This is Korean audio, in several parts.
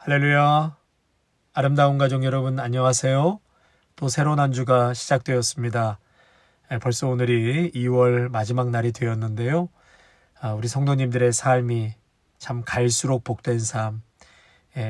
할렐루야. 아름다운 가족 여러분 안녕하세요. 또 새로운 한 주가 시작되었습니다. 벌써 오늘이 2월 마지막 날이 되었는데요. 우리 성도님들의 삶이 참 갈수록 복된 삶,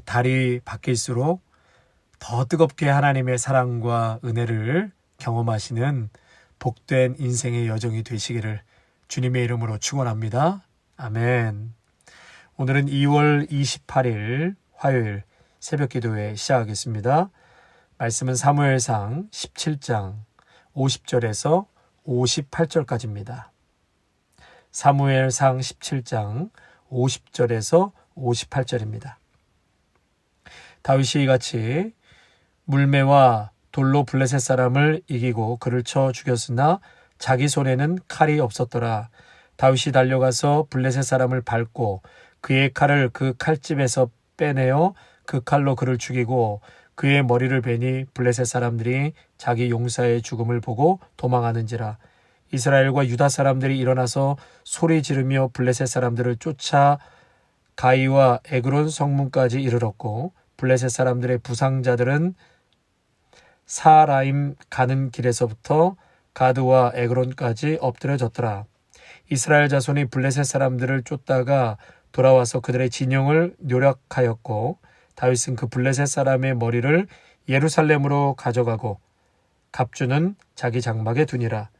달이 바뀔수록 더 뜨겁게 하나님의 사랑과 은혜를 경험하시는 복된 인생의 여정이 되시기를 주님의 이름으로 축원합니다. 아멘. 오늘은 2월 28일 화요일 새벽 기도회 시작하겠습니다. 말씀은 사무엘상 17장 50절에서 58절까지입니다. 사무엘상 17장 50절에서 58절입니다. 다윗이 이같이 물매와 돌로 블레셋 사람을 이기고 그를 쳐 죽였으나 자기 손에는 칼이 없었더라. 다윗이 달려가서 블레셋 사람을 밟고 그의 칼을 그 칼집에서 빼내어 그 칼로 그를 죽이고 그의 머리를 베니 블레셋 사람들이 자기 용사의 죽음을 보고 도망하는지라. 이스라엘과 유다 사람들이 일어나서 소리 지르며 블레셋 사람들을 쫓아 가이와 에그론 성문까지 이르렀고 블레셋 사람들의 부상자들은 사라임 가는 길에서부터 가드와 에그론까지 엎드려졌더라. 이스라엘 자손이 블레셋 사람들을 쫓다가 돌아와서 그들의 진영을 노력하였고 다윗은 그 블레셋 사람의 머리를 예루살렘으로 가져가고 갑주는 자기 장막에 두니라.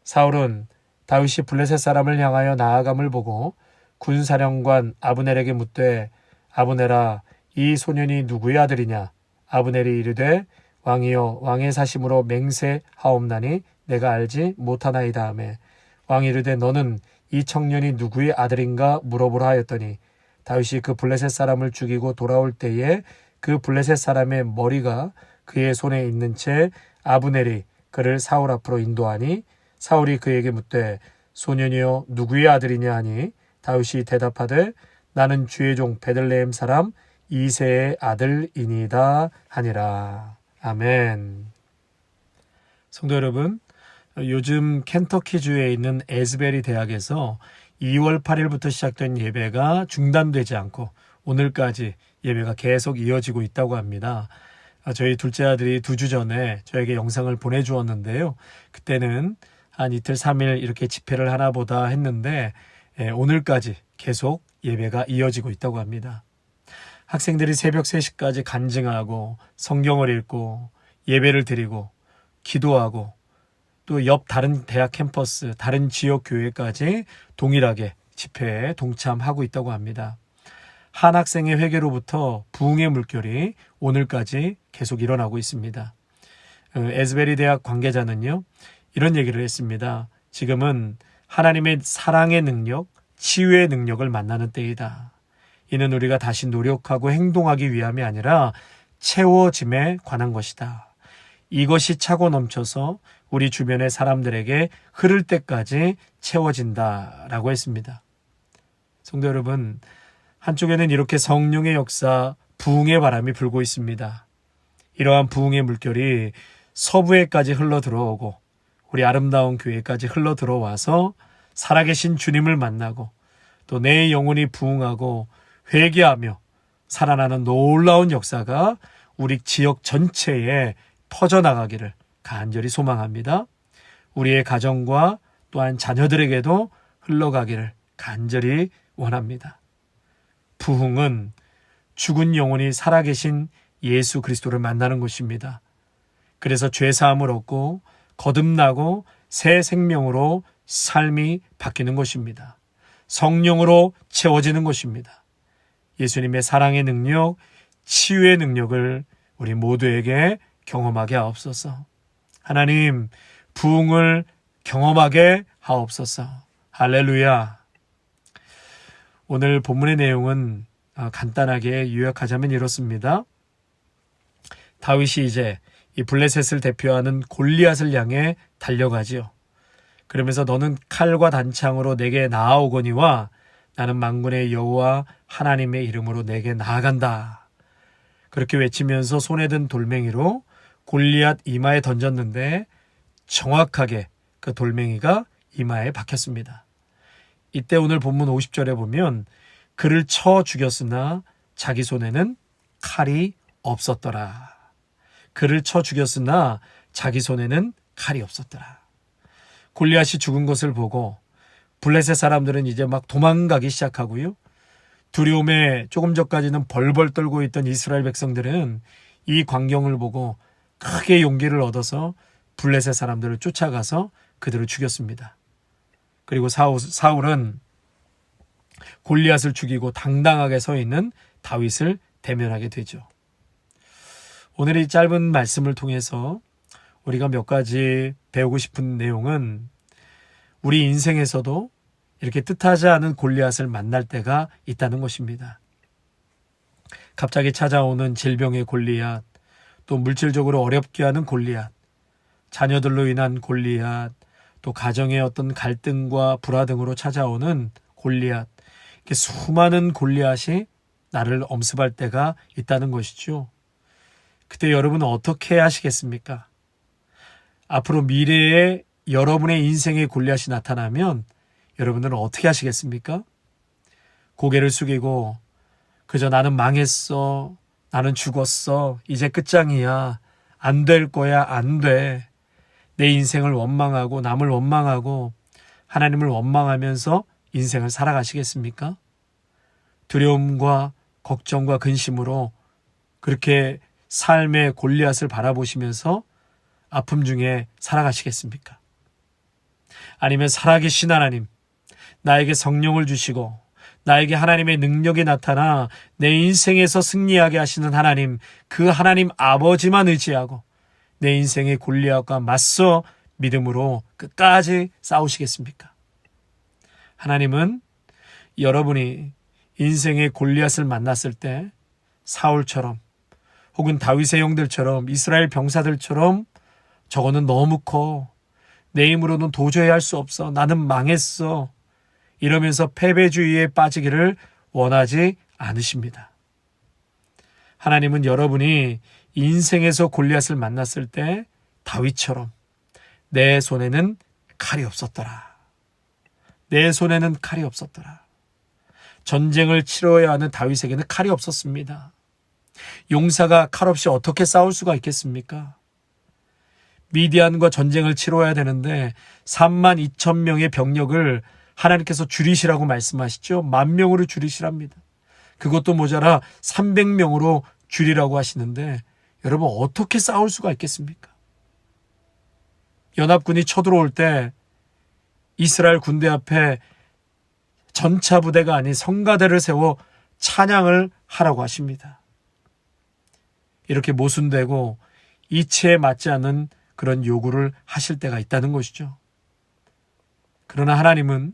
사울은 다윗이 블레셋 사람을 향하여 나아감을 보고 군사령관 아브넬에게 묻되 아브넬아 이 소년이 누구의 아들이냐? 아브넬이 이르되 왕이여 왕의 사심으로 맹세하옵나니 내가 알지 못하나이다 하매 왕이 이르되 너는 이 청년이 누구의 아들인가 물어보라 하였더니 다윗이 그 블레셋 사람을 죽이고 돌아올 때에 그 블레셋 사람의 머리가 그의 손에 있는 채 아브넬이 그를 사울 앞으로 인도하니 사울이 그에게 묻되 소년이여 누구의 아들이냐 하니 다윗이 대답하되 나는 주의 종 베들레헴 사람 이새의 아들이니이다 하니라. 아멘. 성도 여러분, 요즘 켄터키주에 있는 에스베리 대학에서 2월 8일부터 시작된 예배가 중단되지 않고 오늘까지 예배가 계속 이어지고 있다고 합니다. 저희 둘째 아들이 2주 전에 저에게 영상을 보내주었는데요. 그때는 한 이틀 3일 이렇게 집회를 하나 보다 했는데 오늘까지 계속 예배가 이어지고 있다고 합니다. 학생들이 새벽 3시까지 간증하고 성경을 읽고 예배를 드리고 기도하고 또 옆 다른 대학 캠퍼스, 다른 지역 교회까지 동일하게 집회에 동참하고 있다고 합니다. 한 학생의 회개로부터 부흥의 물결이 오늘까지 계속 일어나고 있습니다. 에스베리 대학 관계자는요, 이런 얘기를 했습니다. 지금은 하나님의 사랑의 능력, 치유의 능력을 만나는 때이다. 이는 우리가 다시 노력하고 행동하기 위함이 아니라 채워짐에 관한 것이다. 이것이 차고 넘쳐서 우리 주변의 사람들에게 흐를 때까지 채워진다라고 했습니다. 성도 여러분, 한쪽에는 이렇게 성령의 역사, 부흥의 바람이 불고 있습니다. 이러한 부흥의 물결이 서부에까지 흘러 들어오고 우리 아름다운 교회까지 흘러 들어와서 살아계신 주님을 만나고 또 내 영혼이 부흥하고 회개하며 살아나는 놀라운 역사가 우리 지역 전체에 퍼져나가기를 간절히 소망합니다. 우리의 가정과 또한 자녀들에게도 흘러가기를 간절히 원합니다. 부흥은 죽은 영혼이 살아계신 예수 그리스도를 만나는 것입니다. 그래서 죄사함을 얻고 거듭나고 새 생명으로 삶이 바뀌는 것입니다. 성령으로 채워지는 것입니다. 예수님의 사랑의 능력, 치유의 능력을 우리 모두에게 경험하게 하옵소서. 하나님, 부흥을 경험하게 하옵소서. 할렐루야. 오늘 본문의 내용은 간단하게 요약하자면 이렇습니다. 다윗이 이제 이 블레셋을 대표하는 골리앗을 향해 달려가지요. 그러면서 너는 칼과 단창으로 내게 나아오거니와 나는 만군의 여호와 하나님의 이름으로 내게 나아간다. 그렇게 외치면서 손에 든 돌멩이로 골리앗 이마에 던졌는데 정확하게 그 돌멩이가 이마에 박혔습니다. 이때 오늘 본문 50절에 보면 그를 쳐 죽였으나 자기 손에는 칼이 없었더라. 그를 쳐 죽였으나 자기 손에는 칼이 없었더라. 골리앗이 죽은 것을 보고 블레셋 사람들은 이제 막 도망가기 시작하고요. 두려움에 조금 전까지는 벌벌 떨고 있던 이스라엘 백성들은 이 광경을 보고 크게 용기를 얻어서 블레셋 사람들을 쫓아가서 그들을 죽였습니다. 그리고 사울은 골리앗을 죽이고 당당하게 서 있는 다윗을 대면하게 되죠. 오늘 이 짧은 말씀을 통해서 우리가 몇 가지 배우고 싶은 내용은 우리 인생에서도 이렇게 뜻하지 않은 골리앗을 만날 때가 있다는 것입니다. 갑자기 찾아오는 질병의 골리앗, 또 물질적으로 어렵게 하는 골리앗, 자녀들로 인한 골리앗, 또 가정의 어떤 갈등과 불화 등으로 찾아오는 골리앗, 이렇게 수많은 골리앗이 나를 엄습할 때가 있다는 것이죠. 그때 여러분은 어떻게 하시겠습니까? 앞으로 미래에 여러분의 인생의 골리앗이 나타나면 여러분들은 어떻게 하시겠습니까? 고개를 숙이고 그저 나는 망했어, 나는 죽었어, 이제 끝장이야, 안 될 거야, 안 돼, 내 인생을 원망하고 남을 원망하고 하나님을 원망하면서 인생을 살아가시겠습니까? 두려움과 걱정과 근심으로 그렇게 삶의 골리앗을 바라보시면서 아픔 중에 살아가시겠습니까? 아니면 살아계신 하나님, 나에게 성령을 주시고 나에게 하나님의 능력이 나타나 내 인생에서 승리하게 하시는 하나님, 그 하나님 아버지만 의지하고 내 인생의 골리앗과 맞서 믿음으로 끝까지 싸우시겠습니까? 하나님은 여러분이 인생의 골리앗을 만났을 때 사울처럼 혹은 다윗의 형들처럼 이스라엘 병사들처럼 저거는 너무 커, 내 힘으로는 도저히 할 수 없어, 나는 망했어, 이러면서 패배주의에 빠지기를 원하지 않으십니다. 하나님은 여러분이 인생에서 골리앗을 만났을 때 다윗처럼 내 손에는 칼이 없었더라. 내 손에는 칼이 없었더라. 전쟁을 치러야 하는 다윗에게는 칼이 없었습니다. 용사가 칼 없이 어떻게 싸울 수가 있겠습니까? 미디안과 전쟁을 치러야 되는데 32,000명의 병력을 하나님께서 줄이시라고 말씀하시죠. 10,000명으로 줄이시랍니다. 그것도 모자라 300명으로 줄이라고 하시는데 여러분 어떻게 싸울 수가 있겠습니까? 연합군이 쳐들어올 때 이스라엘 군대 앞에 전차 부대가 아닌 성가대를 세워 찬양을 하라고 하십니다. 이렇게 모순되고 이치에 맞지 않는 그런 요구를 하실 때가 있다는 것이죠. 그러나 하나님은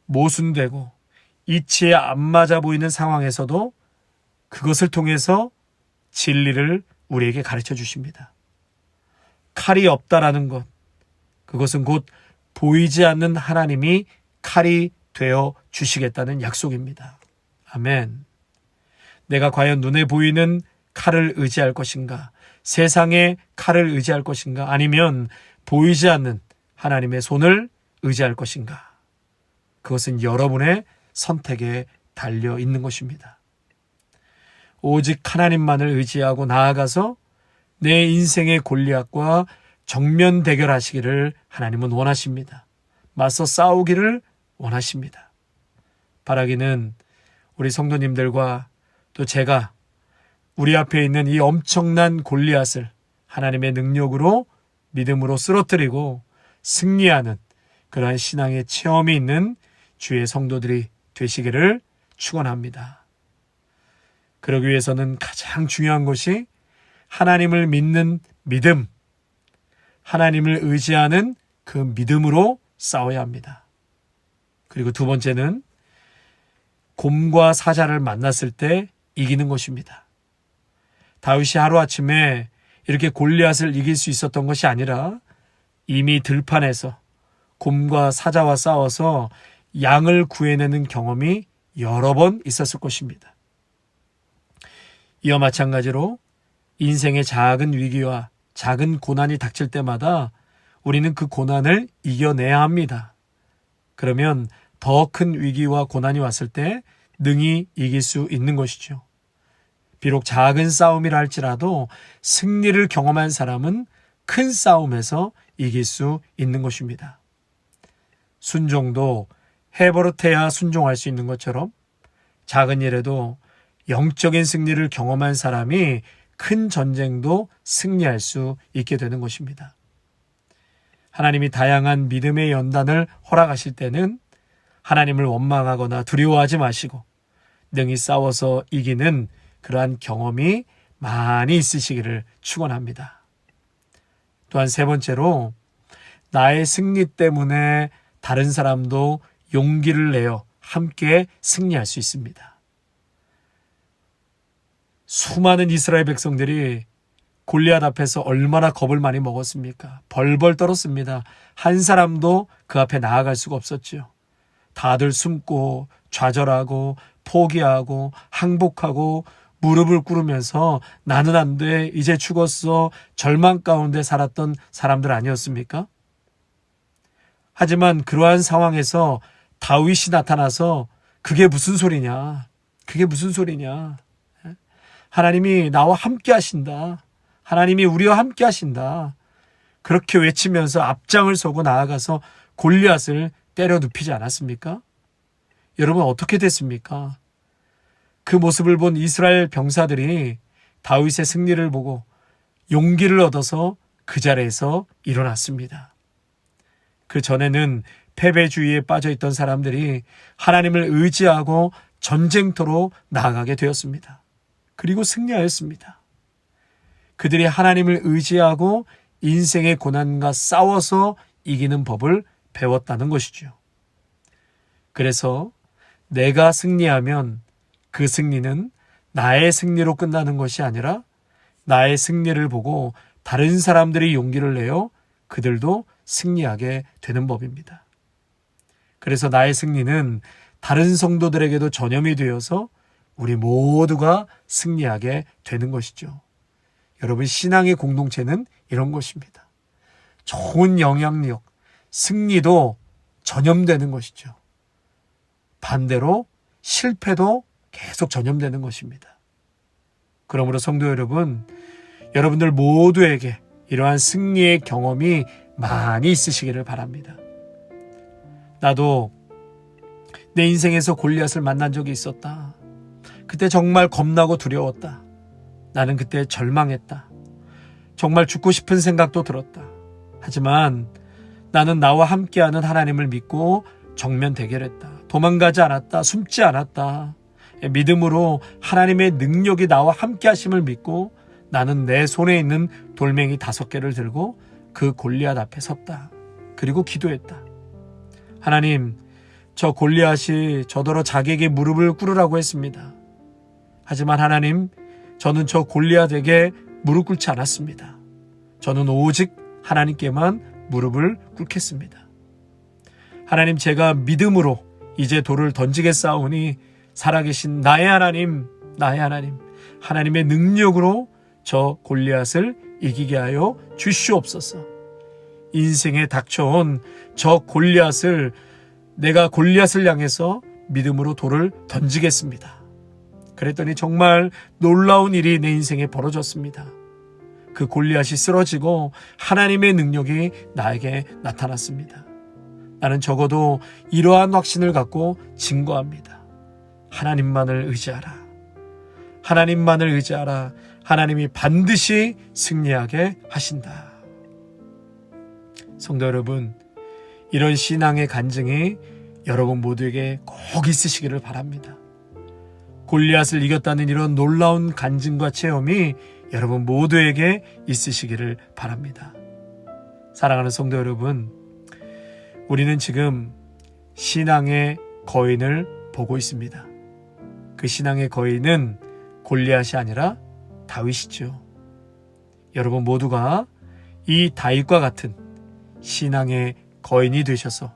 모순되고 이치에 안 맞아 보이는 상황에서도 그것을 통해서 진리를 우리에게 가르쳐 주십니다. 칼이 없다라는 것, 그것은 곧 보이지 않는 하나님이 칼이 되어 주시겠다는 약속입니다. 아멘. 내가 과연 눈에 보이는 칼을 의지할 것인가? 세상의 칼을 의지할 것인가? 아니면 보이지 않는 하나님의 손을 의지할 것인가? 그것은 여러분의 선택에 달려 있는 것입니다. 오직 하나님만을 의지하고 나아가서 내 인생의 골리앗과 정면 대결하시기를 하나님은 원하십니다. 맞서 싸우기를 원하십니다. 바라기는 우리 성도님들과 또 제가 우리 앞에 있는 이 엄청난 골리앗을 하나님의 능력으로 믿음으로 쓰러뜨리고 승리하는 그러한 신앙의 체험이 있는 주의 성도들이 되시기를 축원합니다. 그러기 위해서는 가장 중요한 것이 하나님을 믿는 믿음, 하나님을 의지하는 그 믿음으로 싸워야 합니다. 그리고 두 번째는 곰과 사자를 만났을 때 이기는 것입니다. 다윗이 하루아침에 이렇게 골리앗을 이길 수 있었던 것이 아니라 이미 들판에서 곰과 사자와 싸워서 양을 구해내는 경험이 여러 번 있었을 것입니다. 이와 마찬가지로 인생의 작은 위기와 작은 고난이 닥칠 때마다 우리는 그 고난을 이겨내야 합니다. 그러면 더 큰 위기와 고난이 왔을 때 능히 이길 수 있는 것이죠. 비록 작은 싸움이라 할지라도 승리를 경험한 사람은 큰 싸움에서 이길 수 있는 것입니다. 순종도 해버릇해야 순종할 수 있는 것처럼 작은 일에도 영적인 승리를 경험한 사람이 큰 전쟁도 승리할 수 있게 되는 것입니다. 하나님이 다양한 믿음의 연단을 허락하실 때는 하나님을 원망하거나 두려워하지 마시고 능히 싸워서 이기는 그러한 경험이 많이 있으시기를 축원합니다. 또한 세 번째로 나의 승리 때문에 다른 사람도 용기를 내어 함께 승리할 수 있습니다. 수많은 이스라엘 백성들이 골리앗 앞에서 얼마나 겁을 많이 먹었습니까? 벌벌 떨었습니다. 한 사람도 그 앞에 나아갈 수가 없었죠. 다들 숨고 좌절하고 포기하고 항복하고 무릎을 꿇으면서 나는 안 돼, 이제 죽었어, 절망 가운데 살았던 사람들 아니었습니까? 하지만 그러한 상황에서 다윗이 나타나서 그게 무슨 소리냐? 그게 무슨 소리냐? 하나님이 나와 함께 하신다. 하나님이 우리와 함께 하신다. 그렇게 외치면서 앞장을 서고 나아가서 골리앗을 때려 눕히지 않았습니까? 여러분 어떻게 됐습니까? 그 모습을 본 이스라엘 병사들이 다윗의 승리를 보고 용기를 얻어서 그 자리에서 일어났습니다. 그 전에는 패배주의에 빠져있던 사람들이 하나님을 의지하고 전쟁터로 나아가게 되었습니다. 그리고 승리하였습니다. 그들이 하나님을 의지하고 인생의 고난과 싸워서 이기는 법을 배웠다는 것이죠. 그래서 내가 승리하면 그 승리는 나의 승리로 끝나는 것이 아니라 나의 승리를 보고 다른 사람들이 용기를 내어 그들도 승리하게 되는 법입니다. 그래서 나의 승리는 다른 성도들에게도 전염이 되어서 우리 모두가 승리하게 되는 것이죠. 여러분, 신앙의 공동체는 이런 것입니다. 좋은 영향력, 승리도 전염되는 것이죠. 반대로 실패도 계속 전염되는 것입니다. 그러므로 성도 여러분, 여러분들 모두에게 이러한 승리의 경험이 많이 있으시기를 바랍니다. 나도 내 인생에서 골리앗을 만난 적이 있었다. 그때 정말 겁나고 두려웠다. 나는 그때 절망했다. 정말 죽고 싶은 생각도 들었다. 하지만 나는 나와 함께하는 하나님을 믿고 정면 대결했다. 도망가지 않았다. 숨지 않았다. 믿음으로 하나님의 능력이 나와 함께 하심을 믿고 나는 내 손에 있는 돌멩이 5개를 들고 그 골리앗 앞에 섰다. 그리고 기도했다. 하나님, 저 골리앗이 저더러 자기에게 무릎을 꿇으라고 했습니다. 하지만 하나님, 저는 저 골리앗에게 무릎 꿇지 않았습니다. 저는 오직 하나님께만 무릎을 꿇겠습니다. 하나님, 제가 믿음으로 이제 돌을 던지겠사오니 살아계신 나의 하나님, 하나님의 능력으로 저 골리앗을 이기게 하여 주시옵소서. 인생에 닥쳐온 저 골리앗을 내가 골리앗을 향해서 믿음으로 돌을 던지겠습니다. 그랬더니 정말 놀라운 일이 내 인생에 벌어졌습니다. 그 골리앗이 쓰러지고 하나님의 능력이 나에게 나타났습니다. 나는 적어도 이러한 확신을 갖고 증거합니다. 하나님만을 의지하라. 하나님만을 의지하라. 하나님이 반드시 승리하게 하신다. 성도 여러분, 이런 신앙의 간증이 여러분 모두에게 꼭 있으시기를 바랍니다. 골리앗을 이겼다는 이런 놀라운 간증과 체험이 여러분 모두에게 있으시기를 바랍니다. 사랑하는 성도 여러분, 우리는 지금 신앙의 거인을 보고 있습니다. 그 신앙의 거인은 골리앗이 아니라 다윗이죠. 여러분 모두가 이 다윗과 같은 신앙의 거인이 되셔서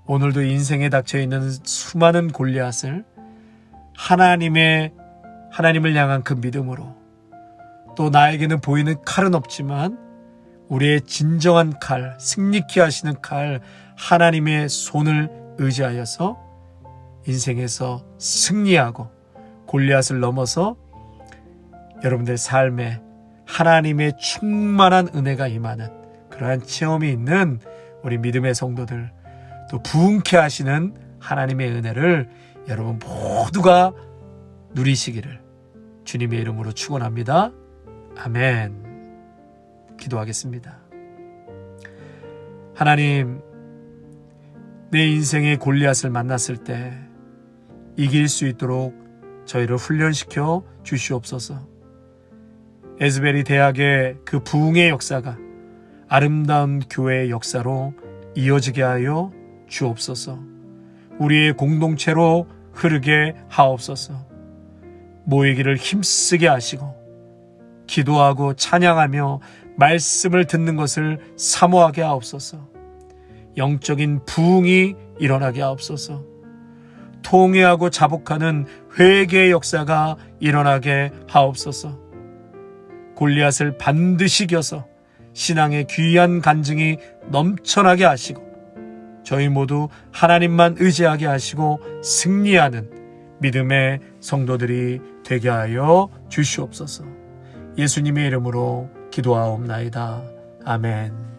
오늘도 인생에 닥쳐있는 수많은 골리앗을 하나님을 향한 그 믿음으로, 또 나에게는 보이는 칼은 없지만 우리의 진정한 칼, 승리케 하시는 칼, 하나님의 손을 의지하여서 인생에서 승리하고 골리앗을 넘어서 여러분들 삶에 하나님의 충만한 은혜가 임하는 그러한 체험이 있는 우리 믿음의 성도들, 또 부흥케 하시는 하나님의 은혜를 여러분 모두가 누리시기를 주님의 이름으로 축원합니다. 아멘. 기도하겠습니다. 하나님, 내 인생의 골리앗을 만났을 때 이길 수 있도록 저희를 훈련시켜 주시옵소서. 에즈베리 대학의 그 부흥의 역사가 아름다운 교회의 역사로 이어지게 하여 주옵소서. 우리의 공동체로 흐르게 하옵소서. 모이기를 힘쓰게 하시고 기도하고 찬양하며 말씀을 듣는 것을 사모하게 하옵소서. 영적인 부흥이 일어나게 하옵소서. 통회하고 자복하는 회개의 역사가 일어나게 하옵소서. 골리앗을 반드시 이겨서 신앙의 귀한 간증이 넘쳐나게 하시고 저희 모두 하나님만 의지하게 하시고 승리하는 믿음의 성도들이 되게 하여 주시옵소서. 예수님의 이름으로 기도하옵나이다. 아멘.